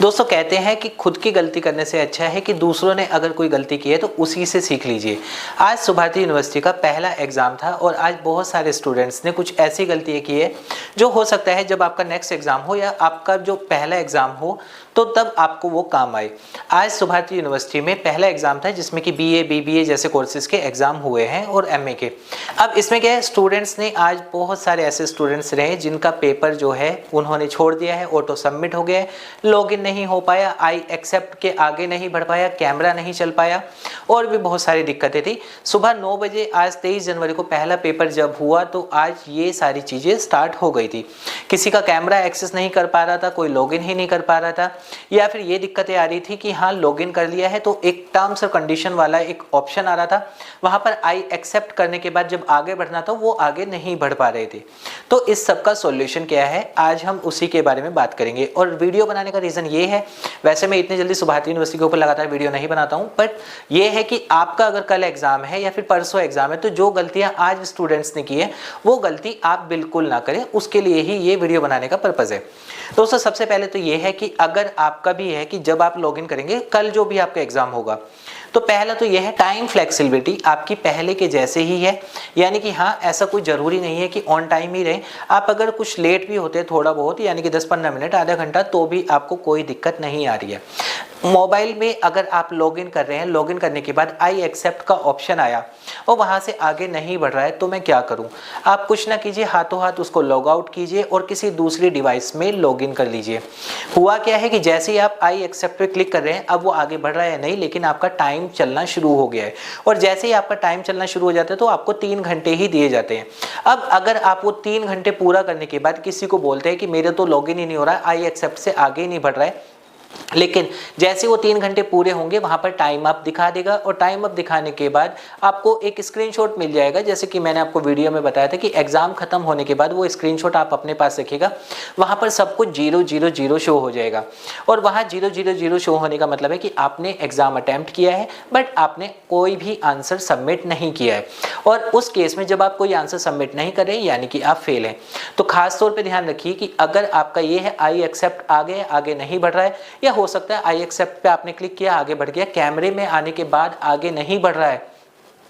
दोस्तों कहते हैं कि खुद की गलती करने से अच्छा है कि दूसरों ने अगर कोई गलती की है तो उसी से सीख लीजिए। आज सुभारती यूनिवर्सिटी का पहला एग्जाम था और आज बहुत सारे स्टूडेंट्स ने कुछ ऐसी गलतियां की है जो हो सकता है जब आपका नेक्स्ट एग्जाम हो या आपका जो पहला एग्जाम हो तो तब आपको वो काम आए। आज सुभारती यूनिवर्सिटी में पहला एग्जाम था जिसमें कि बीए, बीबीए जैसे कोर्सेज के एग्जाम हुए हैं और एमए के। अब इसमें क्या है, स्टूडेंट्स ने आज बहुत सारे ऐसे स्टूडेंट्स रहे जिनका पेपर जो है उन्होंने छोड़ दिया है, ऑटो सबमिट हो गया है, लॉगिन नहीं हो पाया, आई एक्सेप्ट के आगे नहीं बढ़ पाया, कैमरा नहीं चल पाया और भी बहुत सारी दिक्कतें थी। सुबह 9 बजे आज 23 जनवरी को पहला पेपर जब हुआ तो आज ये सारी चीज़ें स्टार्ट हो गई थी। किसी का कैमरा एक्सेस नहीं कर पा रहा था, कोई लॉगिन ही नहीं कर पा रहा था, या फिर ये दिक्कतें आ रही थी कि हाँ लॉगिन कर लिया है तो एक टर्म्स और कंडीशन वाला एक ऑप्शन आ रहा था, वहां पर आई एक्सेप्ट करने के बाद जब आगे बढ़ना था वो आगे नहीं बढ़ पा रहे थे। तो इस सब का सॉल्यूशन क्या है, आज हम उसी के बारे में बात करेंगे। और वीडियो बनाने का रीज़न ये है, वैसे मैं इतनी जल्दी सुभारती यूनिवर्सिटी के ऊपर लगातार वीडियो नहीं बनाता हूँ, बट ये है कि आपका अगर कल एग्जाम है या फिर परसों एग्जाम है तो जो गलतियां आज स्टूडेंट्स ने की है वो गलती आप बिल्कुल ना करें, उसके लिए ही ये वीडियो बनाने का पर्पज़ है। दोस्तों सबसे पहले तो ये है कि अगर आपका भी है कि जब आप लॉगिन करेंगे कल जो भी आपका एग्जाम होगा तो पहला तो यह है टाइम फ्लेक्सिबिलिटी आपकी पहले के जैसे ही है, यानी कि हाँ ऐसा कोई ज़रूरी नहीं है कि ऑन टाइम ही रहे। आप अगर कुछ लेट भी होते हैं थोड़ा बहुत, यानी कि 10-15 मिनट, आधा घंटा, तो भी आपको कोई दिक्कत नहीं आ रही है। मोबाइल में अगर आप लॉगिन कर रहे हैं, लॉगिन करने के बाद आई एक्सेप्ट का ऑप्शन आया और वहाँ से आगे नहीं बढ़ रहा है तो मैं क्या करूँ? आप कुछ ना कीजिए, हाथों हाथ उसको लॉग आउट कीजिए और किसी दूसरी डिवाइस में लॉगिन कर लीजिए। हुआ क्या है कि जैसे ही आप आई एक्सेप्ट पे क्लिक कर रहे हैं, अब वो आगे बढ़ रहा है नहीं, लेकिन आपका टाइम चलना शुरू हो गया है और जैसे ही आपका टाइम चलना शुरू हो जाता है तो आपको 3 घंटे ही दिए जाते हैं। अब अगर आप वो 3 घंटे पूरा करने के बाद किसी को बोलते हैं कि मेरे तो लॉगिन ही नहीं हो रहा है, आई एक्सेप्ट से आगे ही नहीं बढ़ रहा है, लेकिन जैसे वो 3 घंटे पूरे होंगे वहां पर टाइम अप दिखा देगा और टाइम अप दिखाने के बाद आपको एक स्क्रीनशॉट मिल जाएगा। जैसे कि मैंने आपको वीडियो में बताया था कि एग्जाम खत्म होने के बाद वो स्क्रीनशॉट आप अपने पास रखिएगा, वहां पर सब कुछ 000 शो हो जाएगा और वहां 000 शो होने का मतलब है कि आपने एग्जाम अटेम्प्ट किया है बट आपने कोई भी आंसर सबमिट नहीं किया है। और उस केस में जब आप कोई आंसर सबमिट नहीं कर रहे यानी कि आप फेल हैं। तो खास तौर पर ध्यान रखिए कि अगर आपका ये है आई एक्सेप्ट आगे नहीं बढ़ रहा है, या हो सकता है आई एक्सेप्ट पे आपने क्लिक किया आगे बढ़ गया, कैमरे में आने के बाद आगे नहीं बढ़ रहा है,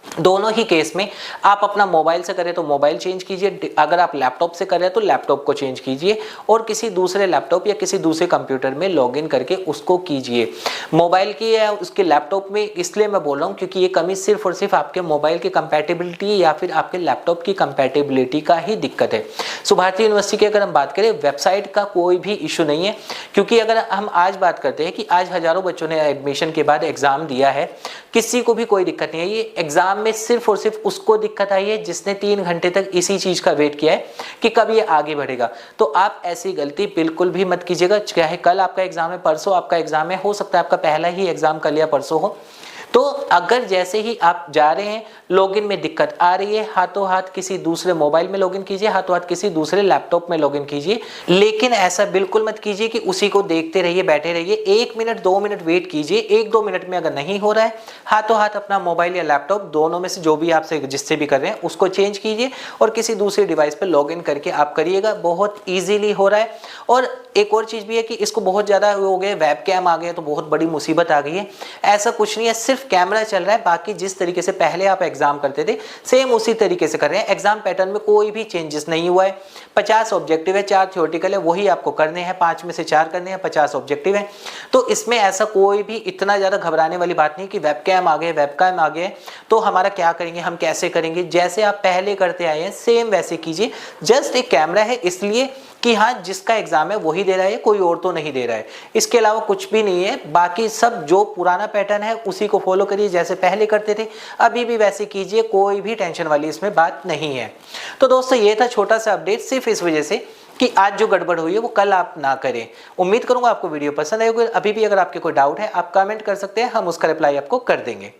दोनों ही केस में आप अपना मोबाइल से करें तो मोबाइल चेंज कीजिए, अगर आप लैपटॉप से कर रहे हैं तो लैपटॉप को चेंज कीजिए और किसी दूसरे लैपटॉप या किसी दूसरे कंप्यूटर में लॉगिन करके उसको कीजिए। मोबाइल की या उसके लैपटॉप में इसलिए मैं बोल रहा हूँ क्योंकि ये कमी सिर्फ और सिर्फ आपके मोबाइल की कंपैटिबिलिटी या फिर आपके लैपटॉप की कंपैटिबिलिटी का ही दिक्कत है। सुभारती यूनिवर्सिटी की अगर हम बात करें, वेबसाइट का कोई भी इशू नहीं है, क्योंकि अगर हम आज बात करते हैं कि आज हजारों बच्चों ने एडमिशन के बाद एग्जाम दिया है, किसी को भी कोई दिक्कत नहीं है। ये एग्जाम में सिर्फ और सिर्फ उसको दिक्कत आई है जिसने 3 घंटे तक इसी चीज का वेट किया है कि कब ये आगे बढ़ेगा। तो आप ऐसी गलती बिल्कुल भी मत कीजिएगा, चाहे कल आपका एग्जाम है, परसों आपका एग्जाम है, हो सकता है आपका पहला ही एग्जाम कल या परसों हो। तो अगर जैसे ही आप जा रहे हैं लॉगिन में दिक्कत आ रही है, हाथों हाथ किसी दूसरे मोबाइल में लॉगिन कीजिए, हाथों हाथ किसी दूसरे लैपटॉप में लॉगिन कीजिए, लेकिन ऐसा बिल्कुल मत कीजिए कि उसी को देखते रहिए, बैठे रहिए। 1 मिनट 2 मिनट वेट कीजिए, 1-2 मिनट में अगर नहीं हो रहा है, हाथों हाथ अपना मोबाइल या लैपटॉप दोनों में से जो भी आपसे जिससे भी कर रहे हैं उसको चेंज कीजिए और किसी दूसरी डिवाइस पर लॉगिन करके आप करिएगा। बहुत ईजिली हो रहा है। और एक और चीज भी है कि इसको बहुत ज्यादा हो गया, वेब कैम आ गया तो बहुत बड़ी मुसीबत आ गई है। ऐसा कुछ नहीं है, सिर्फ कैमरा चल रहा है, बाकी जिस तरीके से पहले आप एग्जाम करते थे सेम उसी तरीके से कर रहे हैं। एग्जाम पैटर्न में कोई भी चेंजेस नहीं हुआ है। 50 ऑब्जेक्टिव है, 4 थ्योरेटिकल है, वही आपको करने हैं, 5 में से 4 करने हैं, 50 ऑब्जेक्टिव है। तो इसमें ऐसा कोई भी इतना ज्यादा घबराने वाली बात नहीं कि वेबकैम आ गए तो हमारा क्या करेंगे, हम कैसे करेंगे। जैसे आप पहले करते आए हैं सेम वैसे कीजिए। जस्ट एक कैमरा है इसलिए कि हाँ जिसका एग्जाम है वही दे रहा है, कोई और तो नहीं दे रहा है, इसके अलावा कुछ भी नहीं है। बाकी सब जो पुराना पैटर्न है उसी को फॉलो करिए, जैसे पहले करते थे अभी भी वैसे कीजिए, कोई भी टेंशन वाली इसमें बात नहीं है। तो दोस्तों ये था छोटा सा अपडेट, सिर्फ इस वजह से कि आज जो गड़बड़ हुई है वो कल आप ना करें। उम्मीद करूंगा आपको वीडियो पसंद आएगी। अभी भी अगर आपके कोई डाउट है आप कमेंट कर सकते हैं, हम उसका रिप्लाई आपको कर देंगे।